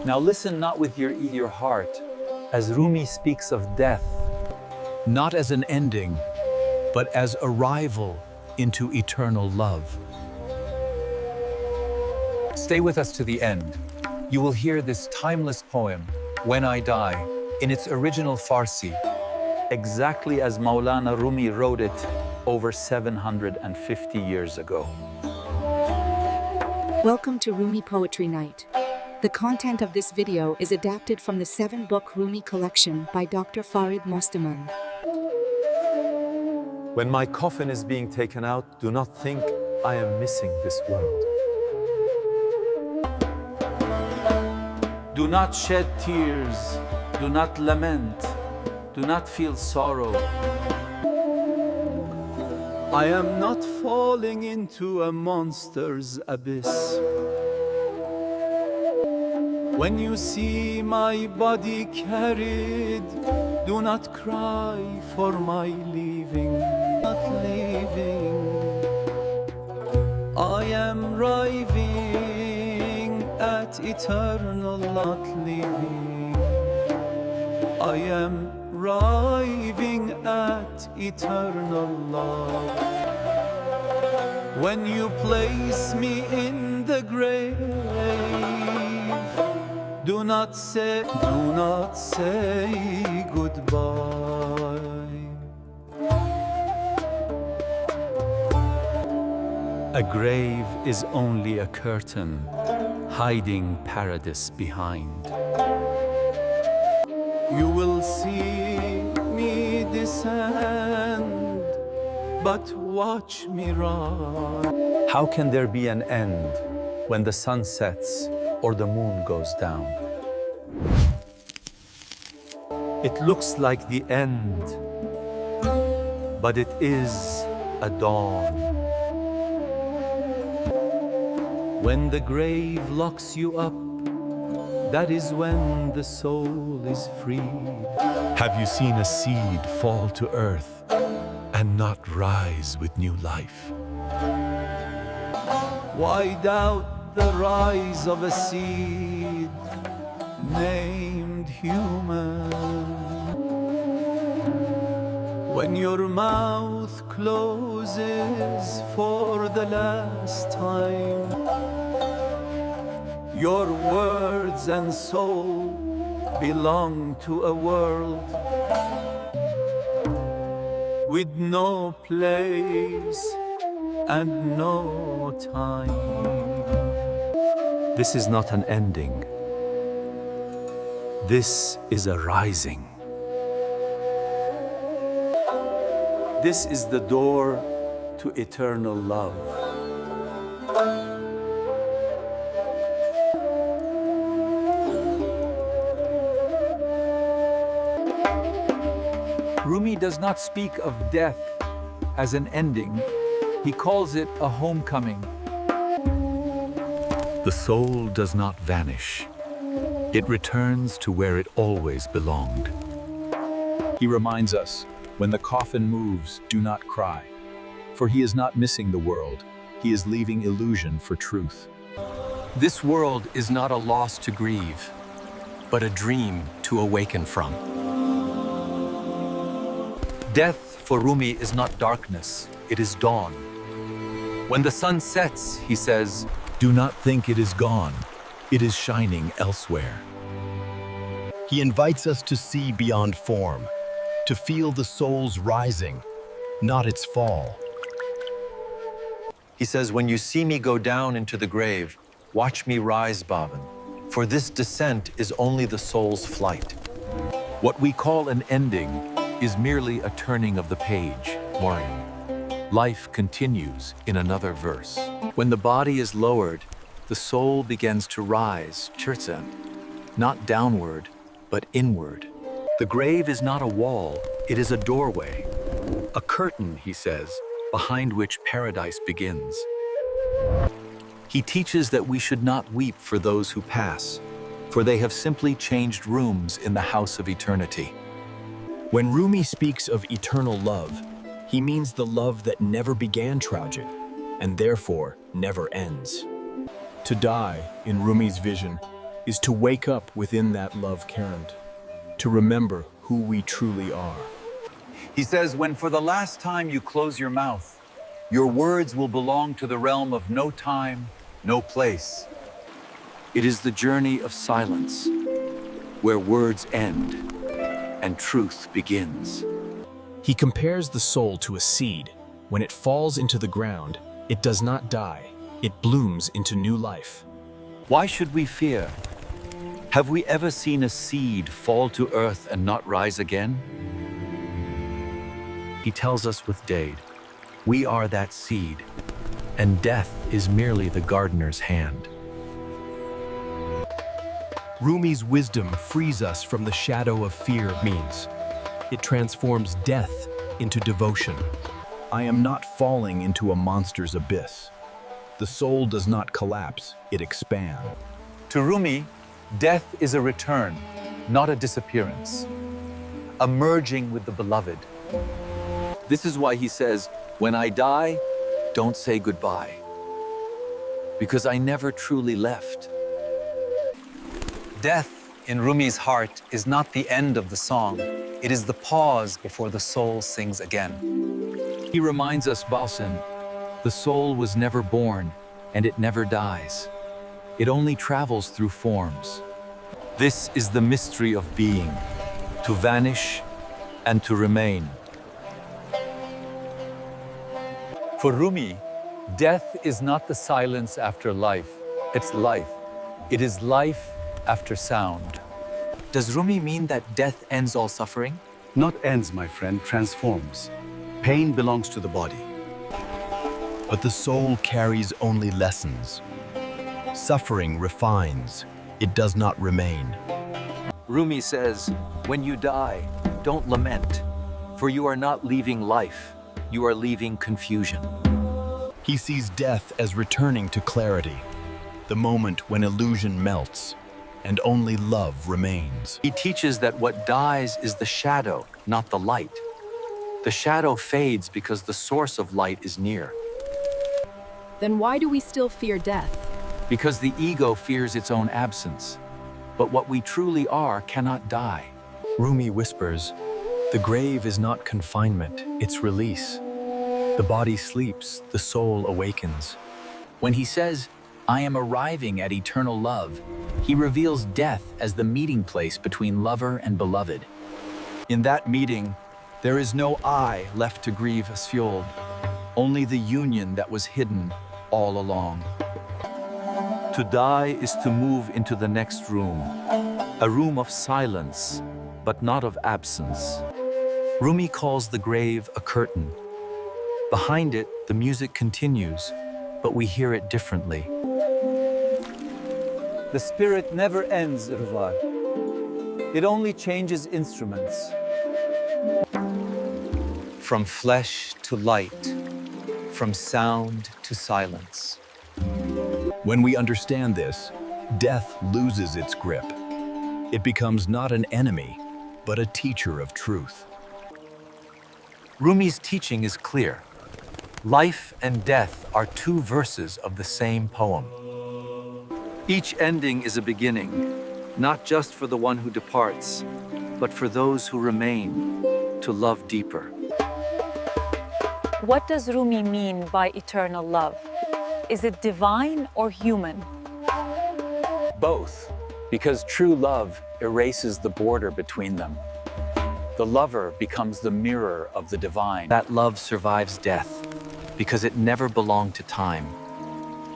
Now listen not with your heart, as Rumi speaks of death, not as an ending, but as arrival into eternal love. Stay with us to the end. You will hear this timeless poem, When I Die, in its original Farsi, exactly as Maulana Rumi wrote it over 750 years ago. Welcome to Rumi Poetry Night. The content of this video is adapted from the 7-book Rumi collection by Dr. Farid Mostamand. When my coffin is being taken out, do not think I am missing this world. Do not shed tears, do not lament, do not feel sorrow. I am not falling into a monster's abyss. When you see my body carried, do not cry for my leaving, not leaving. I am arriving at eternal not leaving. I am arriving at eternal love. When you place me in the grave, do not say goodbye. A grave is only a curtain, hiding paradise behind. You will see me descend, but watch me rise. How can there be an end when the sun sets or the moon goes down? It looks like the end, but it is a dawn. When the grave locks you up, that is when the soul is freed. Have you seen a seed fall to earth and not rise with new life? Why doubt the rise of a seed named human? When your mouth closes for the last time, your words and soul belong to a world with no place and no time. This is not an ending. This is a rising. This is the door to eternal love. Rumi does not speak of death as an ending. He calls it a homecoming. The soul does not vanish. It returns to where it always belonged. He reminds us, when the coffin moves, do not cry, for he is not missing the world. He is leaving illusion for truth. This world is not a loss to grieve, but a dream to awaken from. Death for Rumi is not darkness, it is dawn. When the sun sets, he says, do not think it is gone. It is shining elsewhere. He invites us to see beyond form, to feel the soul's rising, not its fall. He says, when you see me go down into the grave, watch me rise, Bhavan, for this descent is only the soul's flight. What we call an ending is merely a turning of the page, Maureen. Life continues in another verse. When the body is lowered, the soul begins to rise, Chirtsa, not downward, but inward. The grave is not a wall, it is a doorway. A curtain, he says, behind which paradise begins. He teaches that we should not weep for those who pass, for they have simply changed rooms in the house of eternity. When Rumi speaks of eternal love, he means the love that never began tragic, and therefore never ends. To die, in Rumi's vision, is to wake up within that love current, to remember who we truly are. He says, when for the last time you close your mouth, your words will belong to the realm of no time, no place. It is the journey of silence, where words end and truth begins. He compares the soul to a seed. When it falls into the ground, it does not die. It blooms into new life. Why should we fear? Have we ever seen a seed fall to earth and not rise again? He tells us with Dade, we are that seed, and death is merely the gardener's hand. Rumi's wisdom frees us from the shadow of fear means. It transforms death into devotion. I am not falling into a monster's abyss. The soul does not collapse, it expands. To Rumi, death is a return, not a disappearance. A merging with the beloved. This is why he says, when I die, don't say goodbye. Because I never truly left. Death in Rumi's heart is not the end of the song. It is the pause before the soul sings again. He reminds us, Balsan, the soul was never born and it never dies. It only travels through forms. This is the mystery of being, to vanish and to remain. For Rumi, death is not the silence after life, it's life. It is life after sound. Does Rumi mean that death ends all suffering? Not ends, my friend, transforms. Pain belongs to the body. But the soul carries only lessons. Suffering refines, it does not remain. Rumi says, when you die, don't lament, for you are not leaving life, you are leaving confusion. He sees death as returning to clarity, the moment when illusion melts and only love remains. He teaches that what dies is the shadow, not the light. The shadow fades because the source of light is near. Then why do we still fear death? Because the ego fears its own absence. But what we truly are cannot die. Rumi whispers, the grave is not confinement, it's release. The body sleeps, the soul awakens. When he says, I am arriving at eternal love, he reveals death as the meeting place between lover and beloved. In that meeting, there is no I left to grieve Asfjord, only the union that was hidden all along. To die is to move into the next room, a room of silence, but not of absence. Rumi calls the grave a curtain. Behind it, the music continues, but we hear it differently. The spirit never ends, Rvar. It only changes instruments. From flesh to light, from sound to silence. When we understand this, death loses its grip. It becomes not an enemy, but a teacher of truth. Rumi's teaching is clear. Life and death are two verses of the same poem. Each ending is a beginning, not just for the one who departs, but for those who remain, to love deeper. What does Rumi mean by eternal love? Is it divine or human? Both, because true love erases the border between them. The lover becomes the mirror of the divine. That love survives death, because it never belonged to time.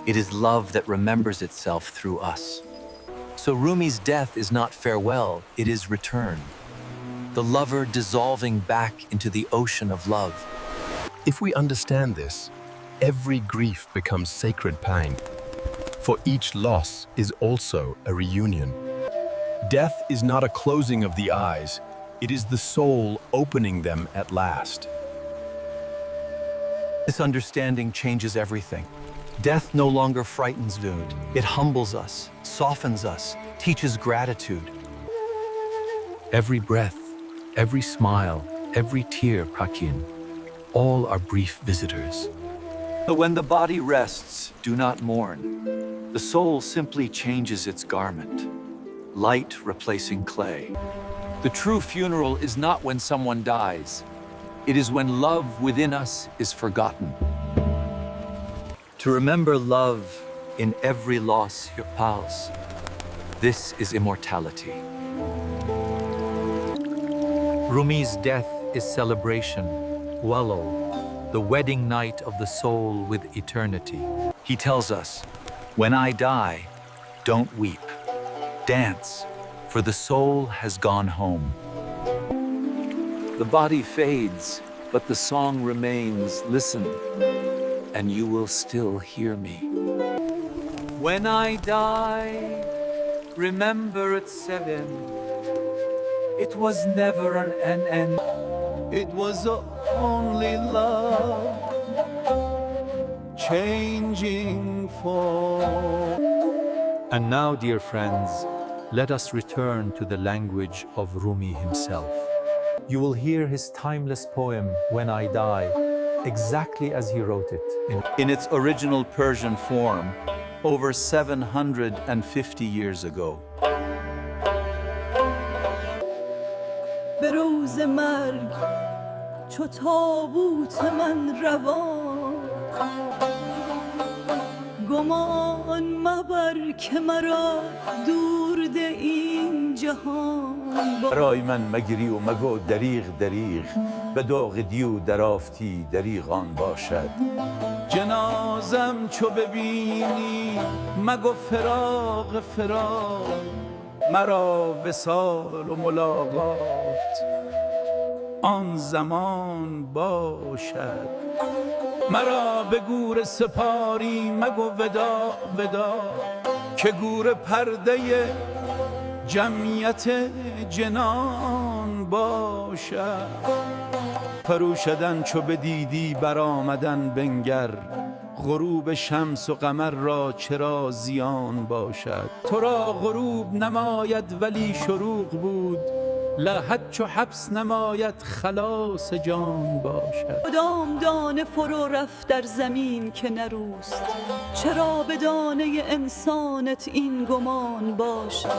It is love that remembers itself through us. So Rumi's death is not farewell, it is return. The lover dissolving back into the ocean of love. If we understand this, every grief becomes sacred pain. For each loss is also a reunion. Death is not a closing of the eyes, it is the soul opening them at last. This understanding changes everything. Death no longer frightens Dud. It humbles us, softens us, teaches gratitude. Every breath, every smile, every tear, Prakin, all are brief visitors. But when the body rests, do not mourn. The soul simply changes its garment. light replacing clay. The true funeral is not when someone dies. It is when love within us is forgotten. To remember love in every loss you pass, this is immortality. Rumi's death is celebration, wallow, the wedding night of the soul with eternity. He tells us, when I die, don't weep, dance, for the soul has gone home. The body fades, but the song remains. Listen, and you will still hear me. When I die, remember at 7, it was never an end. It was only love, changing form. And now, dear friends, let us return to the language of Rumi himself. You will hear his timeless poem, When I Die, exactly as he wrote it. In its original Persian form, over 750 years ago. به روز مرگ چو تابوت من روان گمان مبر که مرا دور ده این جهان برای من مگری و مگو دریغ دریغ به داغ دیو درافتی دریغان باشد جنازم چو ببینی مگو فراق فراق مرا وصال و ملاقات آن زمان باشد مرا به گور سپاری مگو وداع وداع که گور پرده جمعیت جنان باشد فروشدن چو بدیدی برآمدن بنگر غروب شمس و قمر را چرا زیان باشد تو را غروب نماید ولی شروق بود لحد چو حبس نماید خلاص جان باشد کدام دانه فرو رفت در زمین که نروست چرا به دانه انسانت این گمان باشد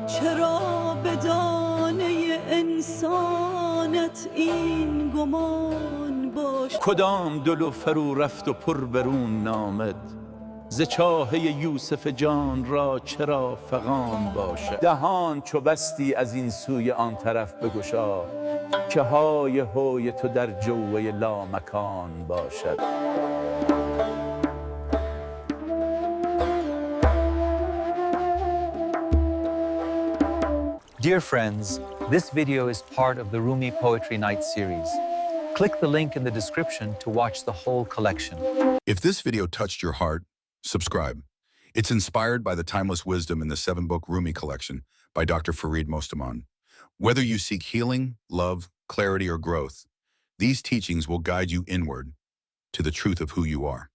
چرا به دانه انسانت این گمان باشد کدام دلو فرو رفت و پر برون نامد ز چاه یوسف جان را چرا فغان باشد دهان چو بستی از این سوی آن طرف بگشا که های هوی تو در جوه لامکان باشد Dear friends, this video is part of the Rumi Poetry Night series. Click the link in the description to watch the whole collection. If this video touched your heart, subscribe. It's inspired by the timeless wisdom in the 7-book Rumi collection by Dr. Farid Mostaman. Whether you seek healing, love, clarity, or growth, these teachings will guide you inward to the truth of who you are.